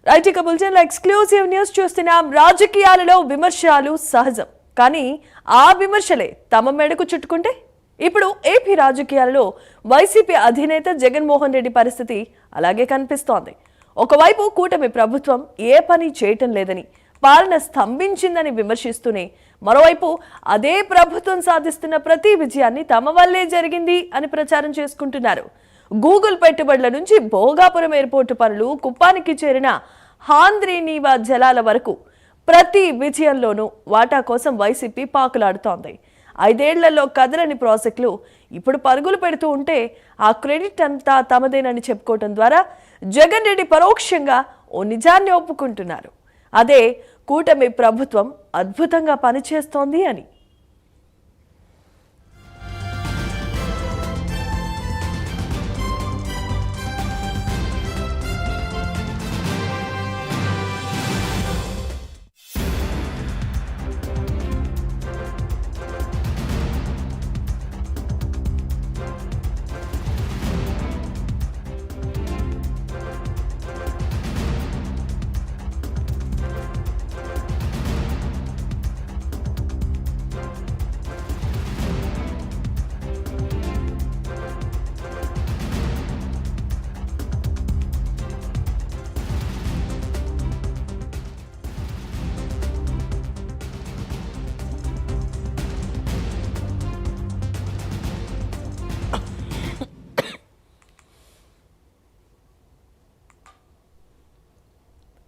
Right ఇక బులెటిన్లో exclusive news చూస్తున్నాం. రాజకీయాలలో విమర్శలు సహజం, కానీ ఆ విమర్శలే తమ మెడకు చుట్టుకుంటే ఇప్పుడు ఏపీ రాజకీయాలలో వైసీపీ అధినేత జగన్మోహన్ రెడ్డి పరిస్థితి అలాగే కనిపిస్తోంది. ఒకవైపు కూటమి ప్రభుత్వం ఏ పని చేయటం లేదని, పాలన స్తంభించిందని విమర్శిస్తూనే మరోవైపు అదే ప్రభుత్వం సాధిస్తున్న ప్రతి విజయాన్ని తమ వల్లే జరిగింది అని ప్రచారం చేసుకుంటున్నారు. గూగుల్ పెట్టుబడుల నుంచి భోగాపురం ఎయిర్పోర్టు పనులు, కుప్పానికి చేరిన హాంద్రీనీవా జలాల వరకు ప్రతి విజయంలోనూ వాటా కోసం వైసీపీ పాకులాడుతోంది. 5 ఏళ్లలో కదలని ప్రాజెక్టులు ఇప్పుడు పరుగులు పెడుతూ ఉంటే ఆ క్రెడిట్ అంతా తమదేనని చెప్పుకోవటం ద్వారా జగన్ రెడ్డి పరోక్షంగా ఓ నిజాన్ని ఒప్పుకుంటున్నారు. అదే కూటమి ప్రభుత్వం అద్భుతంగా పనిచేస్తోంది అని.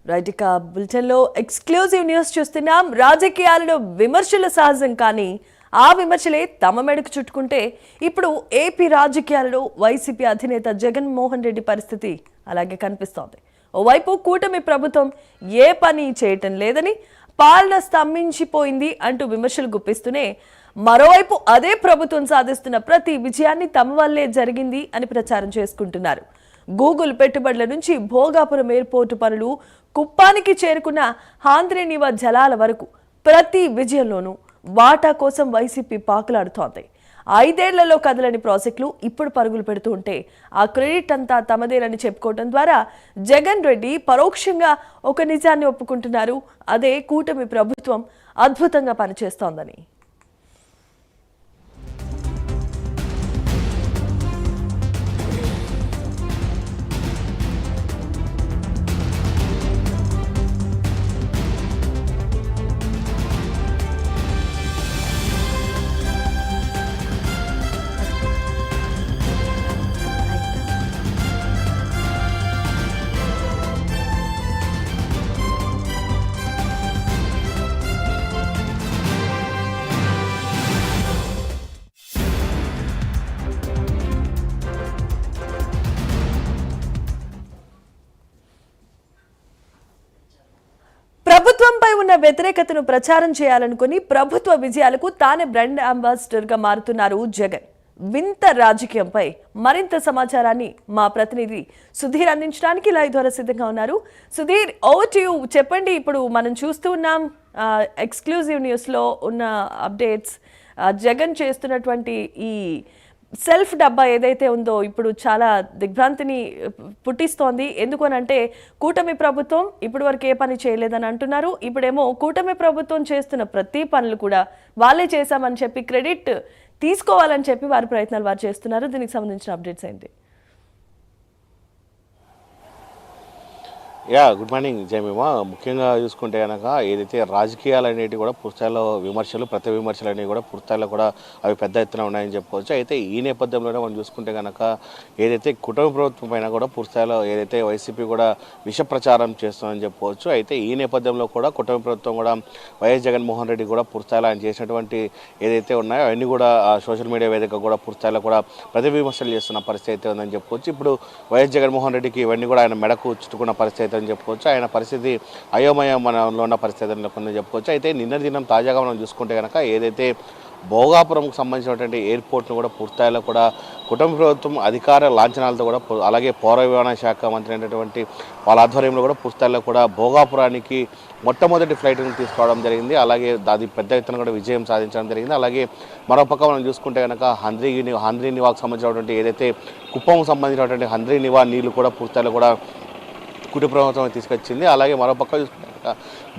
రైట్ ఇక బులెటిన్లో ఎక్స్క్లూజివ్ న్యూస్ చూస్తున్నాం. రాజకీయాలలో విమర్శలు సహజం, కానీ ఆ విమర్శలే తమ మెడకు చుట్టుకుంటే ఇప్పుడు ఏపీ రాజకీయాలలో వైసీపీ అధినేత జగన్మోహన్ రెడ్డి పరిస్థితి అలాగే కనిపిస్తోంది. ఓవైపు కూటమి ప్రభుత్వం ఏ పని చేయటం లేదని, పాలన స్తంభించిపోయింది అంటూ విమర్శలు గుప్పిస్తూనే మరోవైపు అదే ప్రభుత్వం సాధిస్తున్న ప్రతి విజయాన్ని తమ వల్లే జరిగింది అని ప్రచారం చేసుకుంటున్నారు. గూగుల్ పెట్టుబడుల నుంచి భోగాపురం ఎయిర్పోర్టు పనులు, కుప్పానికి చేరుకున్న హాంద్రీనీవా జలాల వరకు ప్రతి విజయంలోనూ వాటా కోసం వైసీపీ పాకులాడుతోంది. 5 ఏళ్లలో కదలని ప్రాజెక్టులు ఇప్పుడు పరుగులు పెడుతూ ఉంటే ఆ క్రెడిట్ అంతా తమదేనని చెప్పుకోవడం ద్వారా జగన్ రెడ్డి పరోక్షంగా ఒక నిజాన్ని ఒప్పుకుంటున్నారు. అదే కూటమి ప్రభుత్వం అద్భుతంగా పనిచేస్తోందని. ప్రభుత్వంపై ఉన్న వ్యతిరేకతను ప్రచారం చేయాలనుకుని ప్రభుత్వ విజయాలకు తానే బ్రాండ్ అంబాసిడర్ గా మారుతున్నారు జగన్. వింత రాజకీయంపై మరింత సమాచారాన్ని మా ప్రతినిధి సుధీర్ అందించడానికి లైవ్ ద్వారా సిద్ధంగా ఉన్నారు. Sudheer, over to you. చెప్పండి, ఇప్పుడు మనం చూస్తూ ఉన్నాం ఎక్స్క్లూజివ్ న్యూస్లో ఉన్న అప్డేట్స్. జగన్ చేస్తున్నటువంటి ఈ సెల్ఫ్ డబ్బా ఏదైతే ఉందో ఇప్పుడు చాలా దిగ్భ్రాంతిని పుట్టిస్తోంది. ఎందుకనంటే కూటమి ప్రభుత్వం ఇప్పటి వరకు ఏ పని చేయలేదని అంటున్నారు. ఇప్పుడేమో కూటమి ప్రభుత్వం చేస్తున్న ప్రతి పనులు కూడా వాళ్ళే చేశామని చెప్పి క్రెడిట్ తీసుకోవాలని చెప్పి వారి ప్రయత్నాలు వారు చేస్తున్నారు. దీనికి సంబంధించిన అప్డేట్స్ ఏంటి? గుడ్ మార్నింగ్ జయమేమా. ముఖ్యంగా చూసుకుంటే కనుక ఏదైతే రాజకీయాలు అనేవి కూడా పూర్తిస్థాయిలో విమర్శలు, ప్రతి విమర్శలు అనేవి కూడా పూర్తిస్థాయిలో కూడా అవి పెద్ద ఎత్తున ఉన్నాయని చెప్పుకోవచ్చు. అయితే ఈ నేపథ్యంలోనే మనం చూసుకుంటే కనుక ఏదైతే కుటుంబ ప్రభుత్వం పైన కూడా పూర్తిస్థాయిలో ఏదైతే వైసీపీ కూడా విష ప్రచారం చేస్తుందని చెప్పుకోవచ్చు. అయితే ఈ నేపథ్యంలో కూడా కుటుంబ ప్రభుత్వం కూడా వైఎస్ జగన్మోహన్ రెడ్డి కూడా పూర్తిస్థాయిలో ఆయన చేసినటువంటి ఏదైతే ఉన్నాయో అవన్నీ కూడా సోషల్ మీడియా వేదిక కూడా పూర్తిస్థాయిలో కూడా ప్రతి విమర్శలు చేస్తున్న పరిస్థితి అయితే ఉందని చెప్పుకోవచ్చు. ఇప్పుడు వైఎస్ జగన్మోహన్ రెడ్డికి ఇవన్నీ కూడా ఆయన మెడకు చుట్టుకున్న పరిస్థితి అని చెప్పుకోవచ్చు. ఆయన పరిస్థితి అయోమయంలో ఉన్న పరిస్థితి అని చెప్పుకోవచ్చు. అయితే నిన్న దినం తాజాగా మనం చూసుకుంటే కనుక ఏదైతే భోగాపురంకు సంబంధించినటువంటి ఎయిర్పోర్ట్ను కూడా పూర్తిస్థాయిలో కూడా కుటుంబ ప్రభుత్వం అధికార లాంఛనాలతో కూడా, అలాగే పౌర విమాన శాఖ మంత్రి అయినటువంటి వాళ్ళ ఆధ్వర్యంలో కూడా పూర్తిస్థాయిలో కూడా భోగాపురానికి మొట్టమొదటి ఫ్లైట్ను తీసుకోవడం జరిగింది. అలాగే అది పెద్ద ఎత్తున కూడా విజయం సాధించడం జరిగింది. అలాగే మరోపక్క మనం చూసుకుంటే కనుక హంద్రీనీవాకు సంబంధించినటువంటి ఏదైతే కుప్పంకు సంబంధించినటువంటి హంద్రీనీవా నీళ్లు కూడా పూర్తిస్థాయిలో కూడా కుటుంబ ప్రభుత్వం తీసుకొచ్చింది. అలాగే మరోపక్క చూసుకుంటే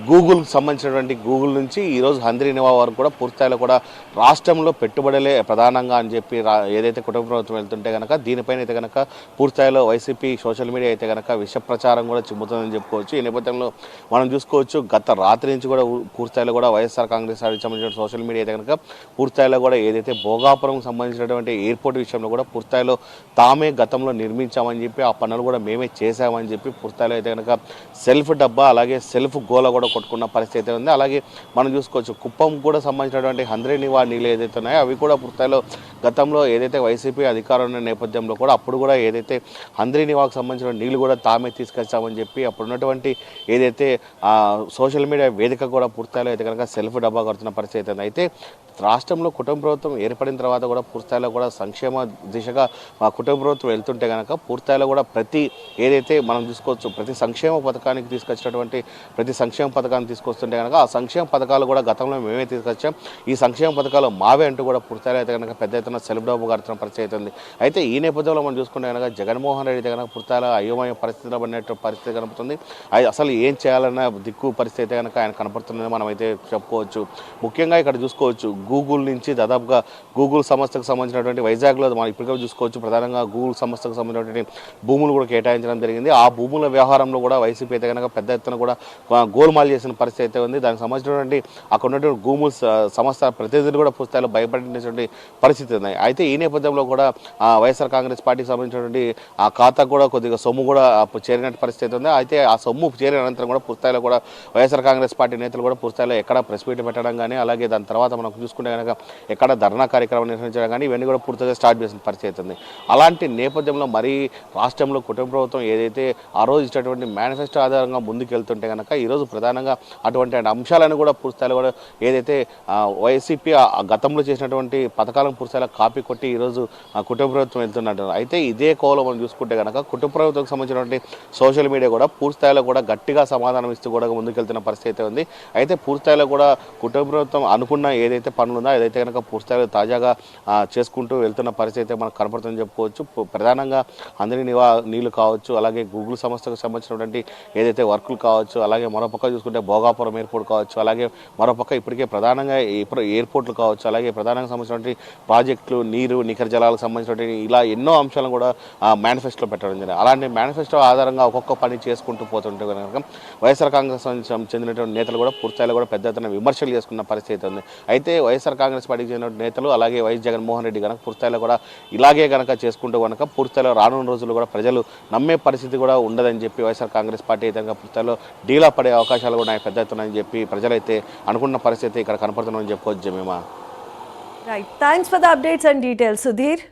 గూగుల్కి సంబంధించినటువంటి గూగుల్ నుంచి ఈరోజు హంద్రీనివా వరకు కూడా పూర్తిస్థాయిలో కూడా రాష్ట్రంలో పెట్టుబడులే ప్రధానంగా అని చెప్పి ఏదైతే కుటుంబ ప్రభుత్వం వెళ్తుంటే కనుక దీనిపైన అయితే కనుక పూర్తిస్థాయిలో వైసీపీ సోషల్ మీడియా అయితే కనుక విష ప్రచారం కూడా చిమ్ముతుందని చెప్పుకోవచ్చు. ఈ నేపథ్యంలో మనం చూసుకోవచ్చు గత రాత్రి నుంచి కూడా పూర్తిస్థాయిలో కూడా వైఎస్ఆర్ కాంగ్రెస్ పార్టీకి సంబంధించిన సోషల్ మీడియా అయితే కనుక పూర్తిస్థాయిలో కూడా ఏదైతే భోగాపురం సంబంధించినటువంటి ఎయిర్పోర్ట్ విషయంలో కూడా పూర్తిస్థాయిలో తామే గతంలో నిర్మించామని చెప్పి ఆ పనులు కూడా మేమే చేశామని చెప్పి పూర్తిస్థాయిలో అయితే కనుక సెల్ఫ్ డబ్బా అలాగే సెల్ఫ్ గోల కూడా కొట్టుకున్న పరిస్థితి అయితే ఉంది. అలాగే మనం చూసుకోవచ్చు కుప్పం కూడా సంబంధించినటువంటి హంద్రీనివా నీళ్ళు ఏదైతే ఉన్నాయో అవి కూడా పూర్తిస్థాయిలో గతంలో ఏదైతే వైసీపీ అధికారం ఉన్న నేపథ్యంలో కూడా అప్పుడు కూడా ఏదైతే హంద్రీనివాకు సంబంధించిన నీళ్ళు కూడా తామే తీసుకొచ్చామని చెప్పి అప్పుడు ఉన్నటువంటి ఏదైతే సోషల్ మీడియా వేదిక కూడా పూర్తిస్థాయిలో అయితే కనుక సెల్ఫ్ డబ్బా కడుతున్న పరిస్థితి అయితే ఉంది. అయితే రాష్ట్రంలో కుటుంబ ప్రభుత్వం ఏర్పడిన తర్వాత కూడా పూర్తిస్థాయిలో కూడా సంక్షేమ దిశగా మా కుటుంబ ప్రభుత్వం వెళ్తుంటే కనుక పూర్తిస్థాయిలో కూడా ప్రతి ఏదైతే మనం చూసుకోవచ్చు ప్రతి సంక్షేమ పథకానికి తీసుకొచ్చినటువంటి ప్రతి సంక్షేమ పథకాన్ని తీసుకొస్తుంటే కనుక ఆ సంక్షేమ పథకాలు కూడా గతంలో మేమే తీసుకొచ్చాం, ఈ సంక్షేమ పథకాలు మావే అంటూ కూడా పూర్తిస్థాయిలో అయితే కనుక పెద్ద ఎత్తున సెల్ఫ్ డబ్బు కడుతున్న పరిస్థితి అవుతుంది. అయితే ఈ నేపథ్యంలో మనం చూసుకుంటే కనుక జగన్మోహన్ రెడ్డి అయితే కనుక పూర్తిస్థాయిలో అయోమయ పరిస్థితిలో పడినట్టు పరిస్థితి కనపడుతుంది. అసలు ఏం చేయాలన్న దిక్కు పరిస్థితి అయితే కనుక ఆయన కనపడుతుందని మనం అయితే చెప్పుకోవచ్చు. ముఖ్యంగా ఇక్కడ చూసుకోవచ్చు గూగుల్ నుంచి దాదాపుగా గూగుల్ సంస్థకు సంబంధించినటువంటి వైజాగ్లో మనం ఇప్పటికే చూసుకోవచ్చు ప్రధానంగా గూగుల్ సంస్థకు సంబంధించినటువంటి భూములు కూడా కేటాయించడం జరిగింది. ఆ భూముల వ్యవహారంలో కూడా వైసీపీ అయితే కనుక పెద్ద ఎత్తున కూడా గోల్మాల్ చేసిన పరిస్థితి అయితే ఉంది. దానికి సంబంధించినటువంటి అక్కడ ఉన్నటువంటి గూగుల్ సంస్థ ప్రతినిధులు కూడా పుస్తకాలు భయపడినటువంటి పరిస్థితి ఉన్నాయి. అయితే ఈ నేపథ్యంలో కూడా వైఎస్ఆర్ కాంగ్రెస్ పార్టీకి సంబంధించినటువంటి ఆ ఖాతా కూడా కొద్దిగా సొమ్ము కూడా చేరినట్టు పరిస్థితి ఉంది. అయితే ఆ సొమ్ము చేరిన అనంతరం కూడా పుస్తకాలు కూడా వైఎస్ఆర్ కాంగ్రెస్ పార్టీ నేతలు కూడా పుస్తకాలు ఎక్కడ ప్రెస్ మీట్ పెట్టడం కానీ అలాగే దాని తర్వాత మనం చూసుకుంటే కనుక ఎక్కడ ధర్నా కార్యక్రమం నిర్వహించడం కానీ ఇవన్నీ కూడా పూర్తిగా స్టార్ట్ చేసిన పరిస్థితి ఉంది. అలాంటి నేపథ్యంలో మరీ రాష్ట్రంలో కుటుంబ ప్రభుత్వం ఏదైతే ఆ రోజు ఇచ్చినటువంటి మేనిఫెస్టో ఆధారంగా ముందుకు వెళ్తుంటే కనుక ఈరోజు ప్రధానంగా అటువంటి అంశాలను కూడా పూర్తిస్థాయిలో కూడా ఏదైతే వైసీపీ గతంలో చేసినటువంటి పథకాలను పూర్తిస్థాయిలో కాపీ కొట్టి ఈరోజు కుటుంబ ప్రభుత్వం వెళ్తున్నట్టు. అయితే ఇదే కోవలో మనం చూసుకుంటే కనుక కుటుంబ ప్రభుత్వంకి సంబంధించినటువంటి సోషల్ మీడియా కూడా పూర్తిస్థాయిలో కూడా గట్టిగా సమాధానం ఇస్తూ కూడా ముందుకెళ్తున్న పరిస్థితి ఉంది. అయితే పూర్తిస్థాయిలో కూడా కుటుంబ ప్రభుత్వం అనుకున్న ఏదైతే పనులు ఉందో ఏదైతే కనుక పూర్తిస్థాయిలో తాజాగా చేసుకుంటూ వెళ్తున్న పరిస్థితి మనకు కనపడుతుందని చెప్పుకోవచ్చు. ప్రధానంగా హంద్రీనివా నీళ్లు కావచ్చు అలాగే గూగుల్ సంస్థకు సంబంధించినటువంటి ఏదైతే వర్కులు కావచ్చు అలాగే మరోపక్క చూసుకుంటే భోగాపురం ఎయిర్పోర్ట్ కావచ్చు అలాగే మరోపక్క ఇప్పటికే ప్రధానంగా ఎయిర్పోర్ట్లు కావచ్చు అలాగే ప్రధానంగా సంబంధించినటువంటి ప్రాజెక్టులు నీరు నికర జలాలకు సంబంధించినటువంటి ఇలా ఎన్నో అంశాలను కూడా మేనిఫెస్టోలో పెట్టడం జరిగింది. అలాంటి మేనిఫెస్టో ఆధారంగా ఒక్కొక్క పని చేసుకుంటూ పోతుంటే కనుక వైఎస్ఆర్ కాంగ్రెస్ చెందినటువంటి నేతలు కూడా పూర్తిస్థాయిలో కూడా పెద్ద ఎత్తున విమర్శలు చేసుకున్న పరిస్థితి ఉంది. అయితే వైఎస్ఆర్ కాంగ్రెస్ పార్టీకి చెందిన నేతలు అలాగే వైఎస్ జగన్మోహన్ రెడ్డి కనుక పూర్తిస్థాయిలో కూడా ఇలాగే కనుక చేసుకుంటూ కనుక పూర్తిస్థాయిలో రానున్న రోజుల్లో కూడా ప్రజలు నమ్మే పరిస్థితి కూడా ఉండదని చెప్పి వైఎస్ఆర్ కాంగ్రెస్ పార్టీ అయితే పూర్తిస్థాయిలో డీలా పడే అవకాశాలు కూడా పెద్ద ఎత్తున అని చెప్పి ప్రజలైతే అనుకున్న పరిస్థితి ఇక్కడ కనపడుతున్నామని చెప్పుకోవచ్చు. Jemimah right, thanks for the updates and details Sudheer.